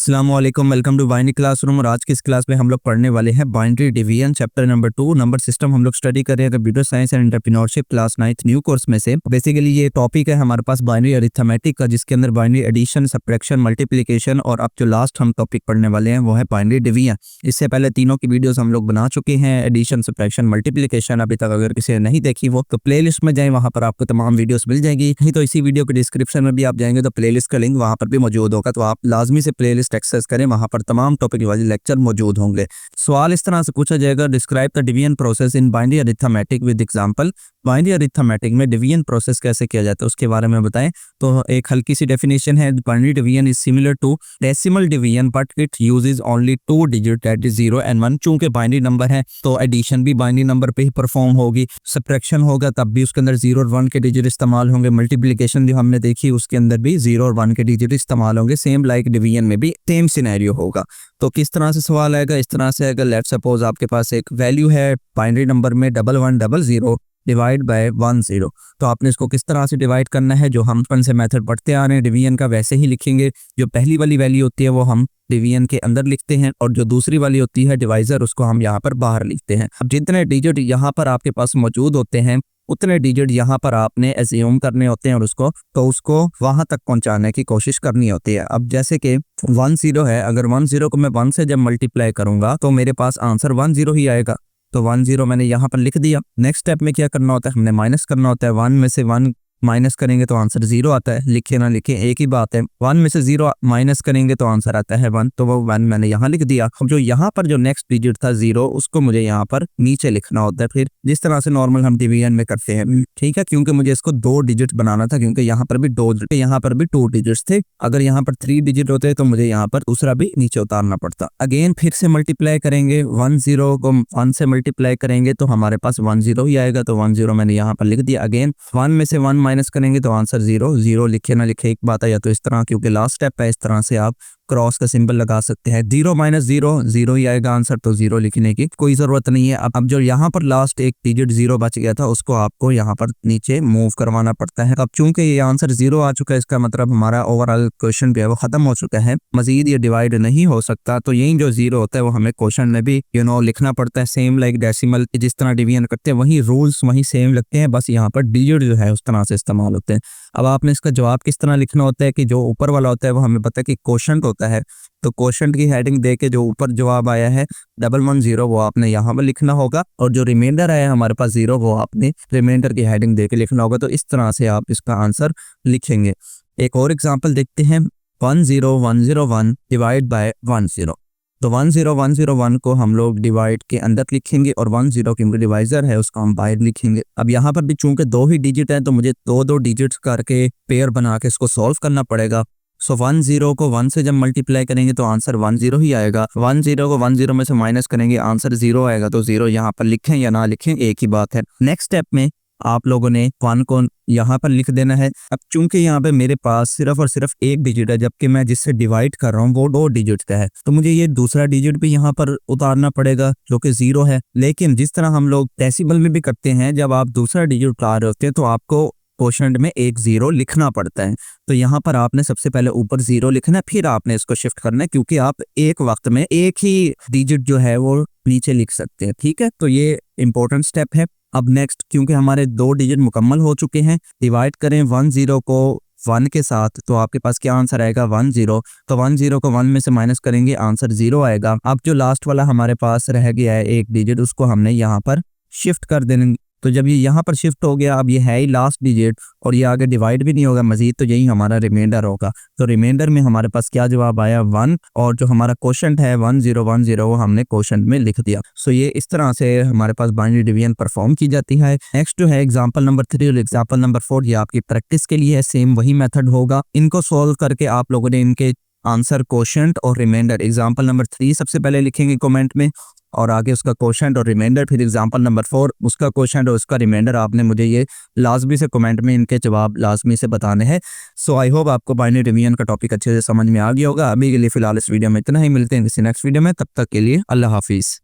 अस्सलाम वालेकुम, welcome to binary classroom. और आज की इस क्लास में हम लोग पढ़ने वाले हैं binary division chapter number 2 number system. हम लोग स्टडी कर रहे हैं computer science and entrepreneurship class 9th new course में से। बेसिकली ये टॉपिक है हमारे पास बाइनरी अरिथमेटिक का, जिसके अंदर बाइनरी एडिशन, सब्ट्रैक्शन, मल्टीप्लिकेशन और अब जो लास्ट हम टॉपिक पढ़ने वाले हैं वो है बाइनरी डिवीजन। इससे पहले तीनों की वीडियोस हम लोग बना चुके हैं, एडिशन, सब्ट्रैक्शन, मल्टीप्लिकेशन। अभी तक अगर किसी ने नहीं देखी वो तो प्लेलिस्ट में जाएं, वहां पर आपको तमाम वीडियोस मिल जाएगी। नहीं तो इसी वीडियो के डिस्क्रिप्शन में भी आप जाएंगे तो प्लेलिस्ट का लिंक वहां पर भी मौजूद होगा, तो आप लाजमी से प्लेलिस्ट एक्सेस करें, वहां पर तमाम टॉपिक वाले लेक्चर मौजूद होंगे। सवाल इस तरह से पूछा जाएगा, describe the division process in binary arithmetic with example. Binary arithmetic में डिवीजन प्रोसेस कैसे किया जाता है उसके बारे में बताएं। तो एक हल्की सी डेफिनेशन है, binary division is similar to decimal division but it uses only 2 digit, that is 0 and 1। चूंकि बाइनरी नंबर है तो एडिशन भी बाइनरी नंबर पे ही परफॉर्म होगी, सब्ट्रैक्शन होगा तब भी उसके अंदर 0 और 1 के डिजिट इस्तेमाल होंगे, मल्टीप्लिकेशन जो हमने देखी उसके अंदर भी 0 और 1 के डिजिट इस्तेमाल होंगे। सेम लाइक डिवीजन में भी सेम सिनेरियो होगा। तो किस तरह से सवाल आएगा, इस तरह से आएगा। लेट्स सपोज आपके पास एक वैल्यू है बाइनरी नंबर में 1100 डिवाइड बाय 10, तो आपने इसको किस तरह से डिवाइड करना है, जो हम बचपन से मेथड पढ़ते आ रहे हैं डिवीजन का वैसे ही लिखेंगे। जो पहली वाली वैल्यू होती है वो हम डिवीजन के अंदर लिखते हैं और जो दूसरी वाली होती है डिवाइजर, उसको हम यहाँ पर बाहर लिखते हैं। अब जितने डिजिट यहाँ पर आपके पास मौजूद होते हैं उतने डिजिट यहाँ पर आपने एज्यूम करने होते हैं और उसको वहां तक पहुंचाने की कोशिश करनी होती है। अब जैसे कि 10 है, अगर 10 को मैं 1 से जब मल्टीप्लाई करूंगा तो मेरे पास आंसर 10 ही आएगा। तो 10 मैंने यहाँ पर लिख दिया। नेक्स्ट स्टेप में क्या करना होता है, हमने माइनस करना होता है। 1 में से 1 माइनस करेंगे तो आंसर 0 आता है, लिखे ना लिखे एक ही बात है। 1 में से 0 माइनस करेंगे तो आंसर आता है 1, तो वो 1 मैंने यहाँ लिख दिया। अब जो यहाँ पर जो नेक्स्ट डिजिट था 0, उसको मुझे यहाँ पर नीचे लिखना होता है, फिर जिस तरह से नॉर्मल हम डिवीजन में करते हैं, ठीक है। क्योंकि मुझे इसको 2 डिजिट बनाना था, क्योंकि यहाँ पर भी 2 डिजिट्स थे। अगर यहाँ पर 3 डिजिट होते तो मुझे यहाँ पर दूसरा भी नीचे उतारना पड़ता। अगेन फिर से मल्टीप्लाई करेंगे, 10 को 1 से मल्टीप्लाई करेंगे तो हमारे पास 10 ही आएगा, तो 10 मैंने यहाँ पर लिख दिया। अगेन 1 में से 1 माइनस करेंगे तो आंसर 0 लिखे ना लिखे एक बात है, या तो इस तरह, क्योंकि लास्ट स्टेप है, इस तरह से आप क्रॉस का सिंबल लगा सकते हैं। 0 माइनस 0 ही आएगा आंसर, तो 0 लिखने की कोई जरूरत नहीं है। अब जो यहाँ पर लास्ट एक डिजिट 0 बच गया था उसको आपको यहाँ पर नीचे मूव करवाना पड़ता है। अब चूंकि ये आंसर 0 आ चुका है, इसका मतलब हमारा ओवरऑल क्वेश्चन भी है वो खत्म हो चुका है, मजीद ये डिवाइड नहीं हो सकता। तो यही जो 0 होता है वो हमें क्वेश्चन में भी लिखना पड़ता है। सेम लाइक डेसिमल जिस तरह डिवीजन करते हैं वही रूल्स वही सेम लगते हैं, बस यहाँ पर डिजिट जो है उस तरह से इस्तेमाल होते हैं। अब आपने इसका जवाब किस तरह लिखना होता है कि जो ऊपर वाला होता है वो हमें पता है कि क्वोशंट होता है, तो क्वोशंट की हेडिंग दे के जो ऊपर जवाब आया है 110 वो आपने यहाँ पर लिखना होगा, और जो रिमाइंडर आया है हमारे पास 0 वो आपने रिमाइंडर की हेडिंग दे के लिखना होगा। तो इस तरह से आप इसका आंसर लिखेंगे। एक और एग्जांपल देखते हैं, 10101 डिवाइड बाय 10। तो 10101 को हम लोग डिवाइड के अंदर लिखेंगे और 10 की डिवाइजर है उसको हम बाहर लिखेंगे। अब यहाँ पर भी चूंकि 2 ही डिजिट है तो मुझे 2 डिजिट्स करके पेयर बना के इसको सॉल्व करना पड़ेगा। सो 10 को 1 से जब मल्टीप्लाई करेंगे तो आंसर 10 ही आएगा। 10 को 10 में से माइनस करेंगे आंसर 0 आएगा, तो 0 यहाँ पर लिखें या ना लिखें एक ही बात है। नेक्स्ट स्टेप में आप लोगों ने 1 को यहाँ पर लिख देना है। अब चूंकि यहाँ पे मेरे पास सिर्फ और सिर्फ एक डिजिट है, जबकि मैं जिससे डिवाइड कर रहा हूँ वो 2 डिजिट का है, तो मुझे ये दूसरा डिजिट भी यहाँ पर उतारना पड़ेगा जो कि 0 है। लेकिन जिस तरह हम लोग डेसिमल में भी करते हैं, जब आप दूसरा डिजिट उतार रहे होते हैं तो आपको क्वोशंट में एक 0 लिखना पड़ता है। तो यहाँ पर आपने सबसे पहले ऊपर 0 लिखना है, फिर आपने इसको शिफ्ट करना है, क्योंकि आप एक वक्त में एक ही डिजिट जो है वो नीचे लिख सकते हैं, ठीक है। तो ये इंपॉर्टेंट स्टेप है। अब नेक्स्ट, क्योंकि हमारे 2 डिजिट मुकम्मल हो चुके हैं, डिवाइड करें 10 को 1 के साथ, तो आपके पास क्या आंसर आएगा 10। तो 10 को 1 में से माइनस करेंगे आंसर 0 आएगा। अब जो लास्ट वाला हमारे पास रह गया है एक डिजिट, उसको हमने यहाँ पर शिफ्ट कर देंगे। तो जब ये यहाँ पर शिफ्ट हो गया, अब ये है ही लास्ट डिजिट और ये आगे डिवाइड भी नहीं होगा मजीद, तो यही हमारा रिमाइंडर होगा। तो रिमाइंडर में हमारे पास क्या जवाब आया 1, और जो हमारा क्वोशंट है 1010 वो हमने क्वोशंट में लिख दिया। सो ये इस तरह से हमारे पास बाइनरी डिवीजन परफॉर्म की जाती है। नेक्स्ट जो है एग्जाम्पल नंबर 3 और एग्जाम्पल नंबर 4, ये आपकी प्रैक्टिस के लिए है, सेम वही मेथड होगा। इनको सोल्व करके आप लोगों ने इनके आंसर क्वोशंट और रिमाइंडर, एग्जाम्पल नंबर 3 सबसे पहले लिखेंगे कमेंट में और आगे उसका क्वोशंट और रिमाइंडर, फिर एग्जांपल नंबर 4 उसका क्वोशंट और उसका रिमाइंडर। आपने मुझे ये लाजमी से कमेंट में इनके जवाब लाजमी से बताने हैं। सो आई होप आपको बाइनरी डिवीजन का टॉपिक अच्छे से समझ में आ गया होगा। अभी के लिए फिलहाल इस वीडियो में इतना ही, मिलते हैं किसी नेक्स्ट वीडियो में, तब तक के लिए अल्लाह हाफिज़।